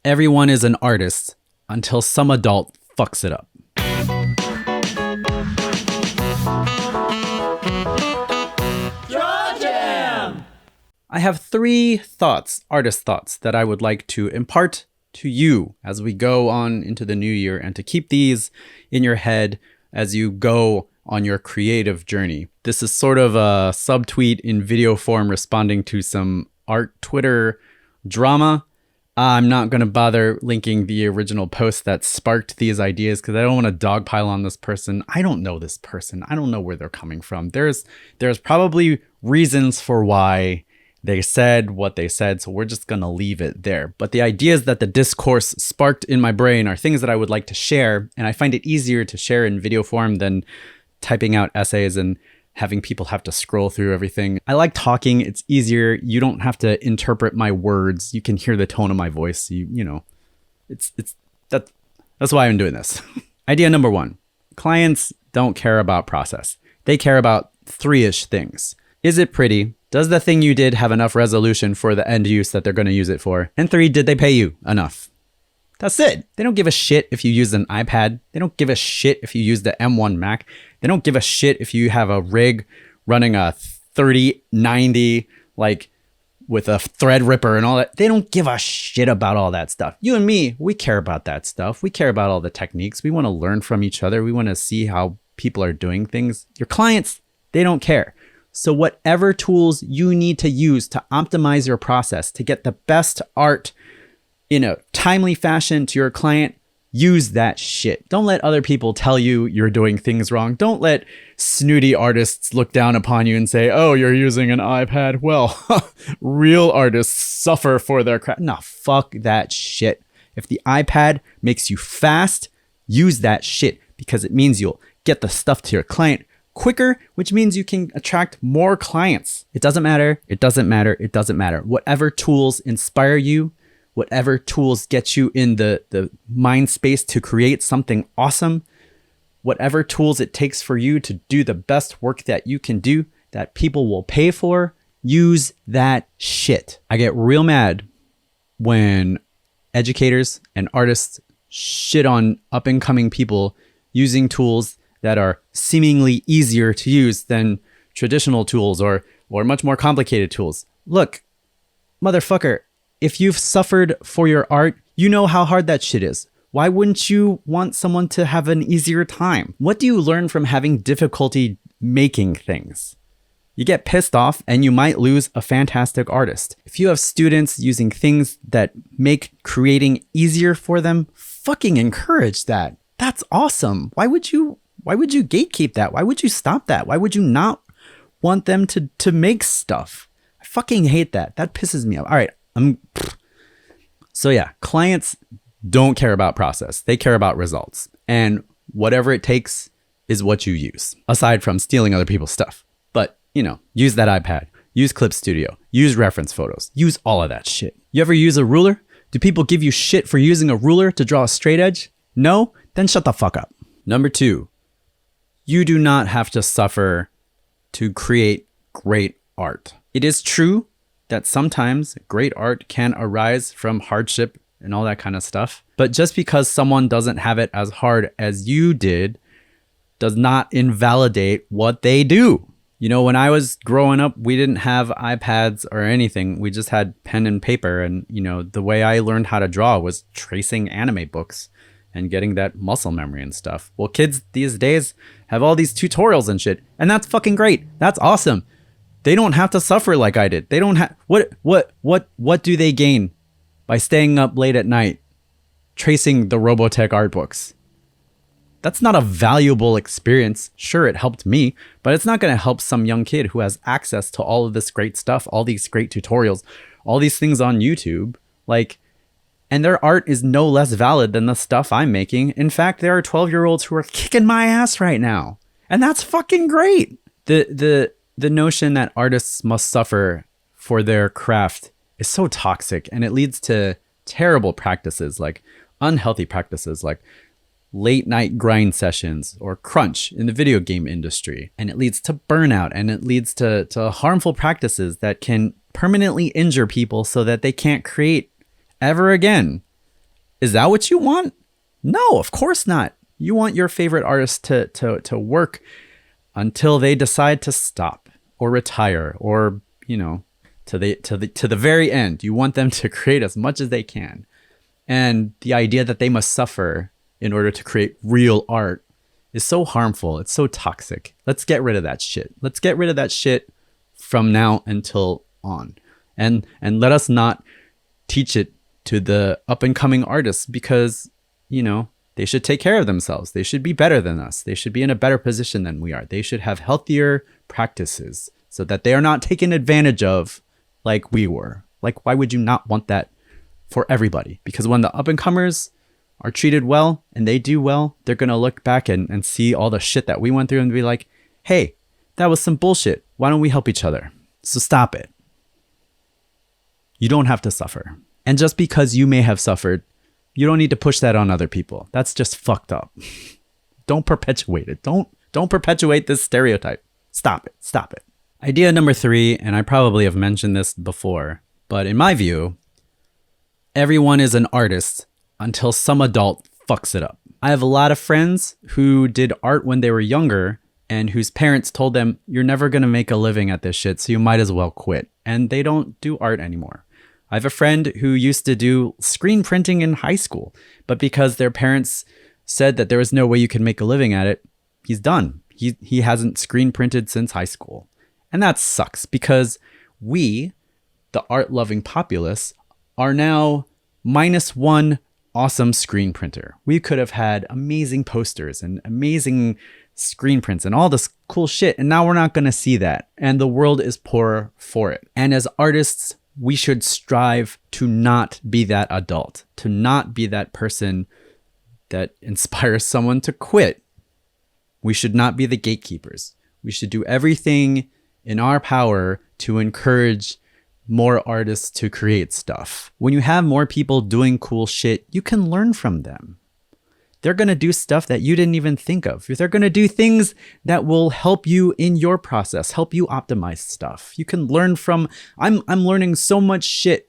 Everyone is an artist until some adult fucks it up. I have 3 thoughts, artist thoughts, that I would like to impart to you as we go on into the new year, and to keep these in your head as you go on your creative journey. This is sort of a subtweet in video form responding to some art Twitter drama. I'm not going to bother linking the original post that sparked these ideas because I don't want to dogpile on this person. I don't know this person. I don't know where they're coming from. There's probably reasons for why they said what they said, so we're just going to leave it there. But the ideas that the discourse sparked in my brain are things that I would like to share, and I find it easier to share in video form than typing out essays and having people have to scroll through everything. I like talking. It's easier. You don't have to interpret my words. You can hear the tone of my voice. You know, that's why I'm doing this. Idea number 1. Clients don't care about process. They care about 3-ish things. Is it pretty? Does the thing you did have enough resolution for the end use that they're going to use it for? And 3, did they pay you enough? That's it. They don't give a shit if you use an iPad. They don't give a shit if you use the M1 Mac. They don't give a shit if you have a rig running a 3090, like with a Threadripper and all that. They don't give a shit about all that stuff. You and me, we care about that stuff. We care about all the techniques. We want to learn from each other. We want to see how people are doing things. Your clients, they don't care. So whatever tools you need to use to optimize your process to get the best art in a timely fashion to your client, use that shit. Don't let other people tell you you're doing things wrong. Don't let snooty artists look down upon you and say, oh, you're using an iPad. Well, real artists suffer for their craft. No, fuck that shit. If the iPad makes you fast, use that shit because it means you'll get the stuff to your client quicker, which means you can attract more clients. It doesn't matter. It doesn't matter. It doesn't matter. Whatever tools inspire you, whatever tools get you in the mind space to create something awesome, whatever tools it takes for you to do the best work that you can do, that people will pay for, use that shit. I get real mad when educators and artists shit on up and coming people using tools that are seemingly easier to use than traditional tools or much more complicated tools. Look, motherfucker, if you've suffered for your art, you know how hard that shit is. Why wouldn't you want someone to have an easier time? What do you learn from having difficulty making things? You get pissed off and you might lose a fantastic artist. If you have students using things that make creating easier for them, fucking encourage that. That's awesome. Why would you gatekeep that? Why would you stop that? Why would you not want them to make stuff? I fucking hate that. That pisses me off. All right. So yeah, clients don't care about process. They care about results. And whatever it takes is what you use, aside from stealing other people's stuff. But, use that iPad, use Clip Studio, use reference photos, use all of that shit. You ever use a ruler? Do people give you shit for using a ruler to draw a straight edge? No? Then shut the fuck up. Number 2. You do not have to suffer to create great art. It is true that sometimes great art can arise from hardship and all that kind of stuff. But just because someone doesn't have it as hard as you did does not invalidate what they do. When I was growing up, we didn't have iPads or anything. We just had pen and paper. And, the way I learned how to draw was tracing anime books and getting that muscle memory and stuff. Well, kids these days have all these tutorials and shit, and that's fucking great. That's awesome. They don't have to suffer like I did. They don't have what do they gain by staying up late at night tracing the Robotech art books? That's not a valuable experience. Sure, it helped me, but it's not going to help some young kid who has access to all of this great stuff, all these great tutorials, all these things on YouTube. And their art is no less valid than the stuff I'm making. In fact, there are 12-year-olds who are kicking my ass right now. And that's fucking great. The notion that artists must suffer for their craft is so toxic, and it leads to terrible practices, like unhealthy practices, like late night grind sessions or crunch in the video game industry. And it leads to burnout, and it leads to harmful practices that can permanently injure people so that they can't create ever again. Is that what you want? No, of course not. You want your favorite artist to work until they decide to stop or retire, or, to the very end. You want them to create as much as they can. And the idea that they must suffer in order to create real art is so harmful. It's so toxic. Let's get rid of that shit. Let's get rid of that shit from now until on. And let us not teach it to the up and coming artists, because, they should take care of themselves. They should be better than us. They should be in a better position than we are. They should have healthier practices so that they are not taken advantage of like we were. Like, why would you not want that for everybody? Because when the up and comers are treated well and they do well, they're going to look back and see all the shit that we went through and be like, hey, that was some bullshit. Why don't we help each other? So stop it. You don't have to suffer. And just because you may have suffered, you don't need to push that on other people. That's just fucked up. Don't perpetuate it. Don't perpetuate this stereotype. Stop it. Stop it. Idea number 3, and I probably have mentioned this before, but in my view, everyone is an artist until some adult fucks it up. I have a lot of friends who did art when they were younger and whose parents told them, you're never going to make a living at this shit, so you might as well quit. And they don't do art anymore. I have a friend who used to do screen printing in high school, but because their parents said that there was no way you could make a living at it, he's done. He hasn't screen printed since high school. And that sucks, because we, the art-loving populace, are now -1 awesome screen printer. We could have had amazing posters and amazing screen prints and all this cool shit, and now we're not going to see that. And the world is poorer for it. And as artists, we should strive to not be that adult, to not be that person that inspires someone to quit. We should not be the gatekeepers. We should do everything in our power to encourage more artists to create stuff. When you have more people doing cool shit, you can learn from them. They're going to do stuff that you didn't even think of. They're going to do things that will help you in your process, help you optimize stuff. You can learn from, I'm learning so much shit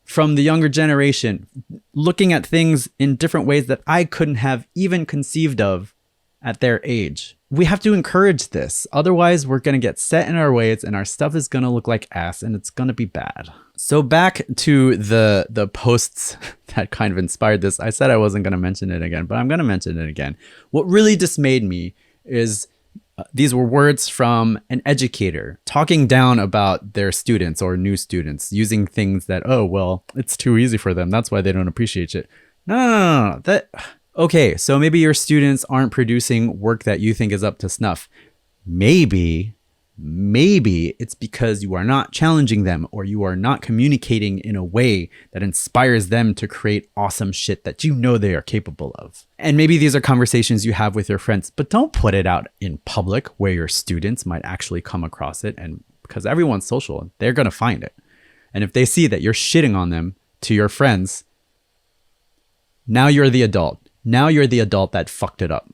from the younger generation, looking at things in different ways that I couldn't have even conceived of at their age. We have to encourage this. Otherwise, we're going to get set in our ways and our stuff is going to look like ass and it's going to be bad. So back to the posts that kind of inspired this. I said I wasn't going to mention it again, but I'm going to mention it again. What really dismayed me is these were words from an educator talking down about their students or new students, using things that, oh, well, it's too easy for them. That's why they don't appreciate it. No. Okay, so maybe your students aren't producing work that you think is up to snuff. Maybe it's because you are not challenging them, or you are not communicating in a way that inspires them to create awesome shit that you know they are capable of. And maybe these are conversations you have with your friends, but don't put it out in public where your students might actually come across it, and because everyone's social, they're going to find it. And if they see that you're shitting on them to your friends, now you're the adult. Now you're the adult that fucked it up.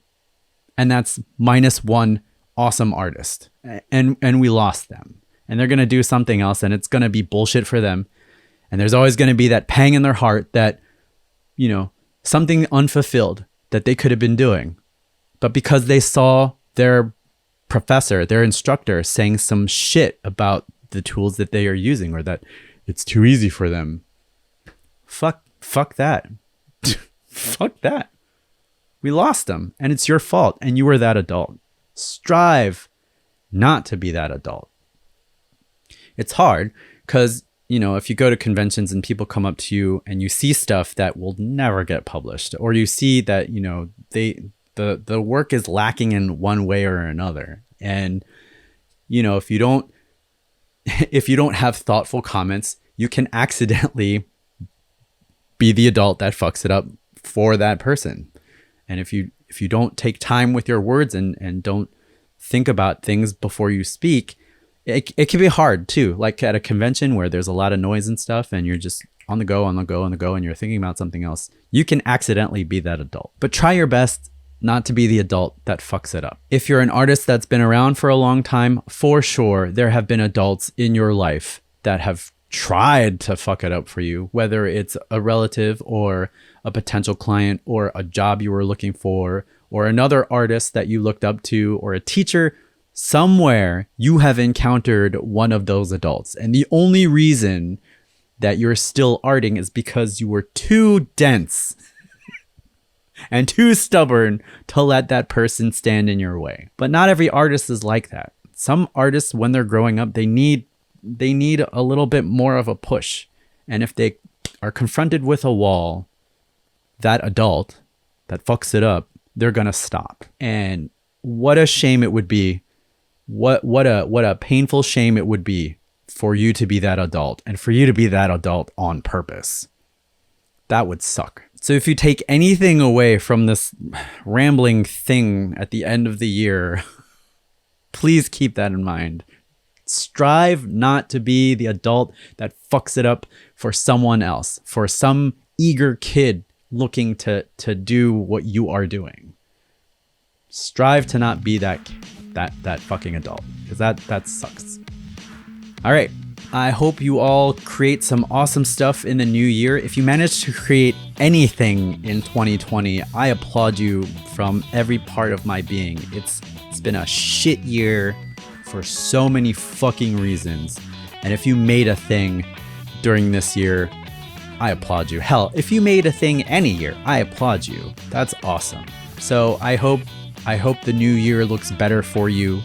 And that's -1 awesome artist. And we lost them. And they're going to do something else, and it's going to be bullshit for them. And there's always going to be that pang in their heart that, something unfulfilled that they could have been doing. But because they saw their professor, their instructor, saying some shit about the tools that they are using, or that it's too easy for them. Fuck that. Fuck that. We lost them, and it's your fault, and you were that adult. Strive not to be that adult. It's hard because, if you go to conventions and people come up to you and you see stuff that will never get published, or you see that, the work is lacking in one way or another. And, if you don't have thoughtful comments, you can accidentally be the adult that fucks it up for that person. And if you don't take time with your words and don't think about things before you speak, it can be hard too. Like at a convention where there's a lot of noise and stuff, and you're just on the go, and you're thinking about something else, you can accidentally be that adult. But try your best not to be the adult that fucks it up. If you're an artist that's been around for a long time, for sure, there have been adults in your life that have tried to fuck it up for you, whether it's a relative or a potential client or a job you were looking for or another artist that you looked up to or a teacher. Somewhere you have encountered one of those adults. And the only reason that you're still arting is because you were too dense and too stubborn to let that person stand in your way. But not every artist is like that. Some artists, when they're growing up, they need a little bit more of a push. And if they are confronted with a wall, that adult that fucks it up, they're gonna stop. And what a shame it would be. What a painful shame it would be for you to be that adult and for you to be that adult on purpose. That would suck. So if you take anything away from this rambling thing at the end of the year, please keep that in mind. Strive not to be the adult that fucks it up for someone else, for some eager kid looking to do what you are doing. Strive to not be that fucking adult, because that sucks. All right. I hope you all create some awesome stuff in the new year. If you manage to create anything in 2020, I applaud you from every part of my being. It's been a shit year for so many fucking reasons. And if you made a thing during this year, I applaud you. Hell, if you made a thing any year, I applaud you. That's awesome. So I hope the new year looks better for you.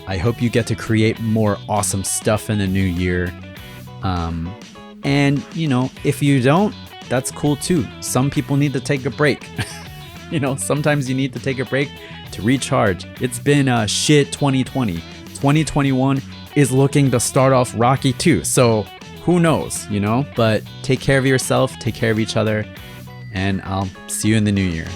I hope you get to create more awesome stuff in the new year. And, if you don't, that's cool too. Some people need to take a break. Sometimes you need to take a break to recharge. It's been a shit 2020. 2021 is looking to start off rocky too. So who knows, But take care of yourself, take care of each other, and I'll see you in the new year.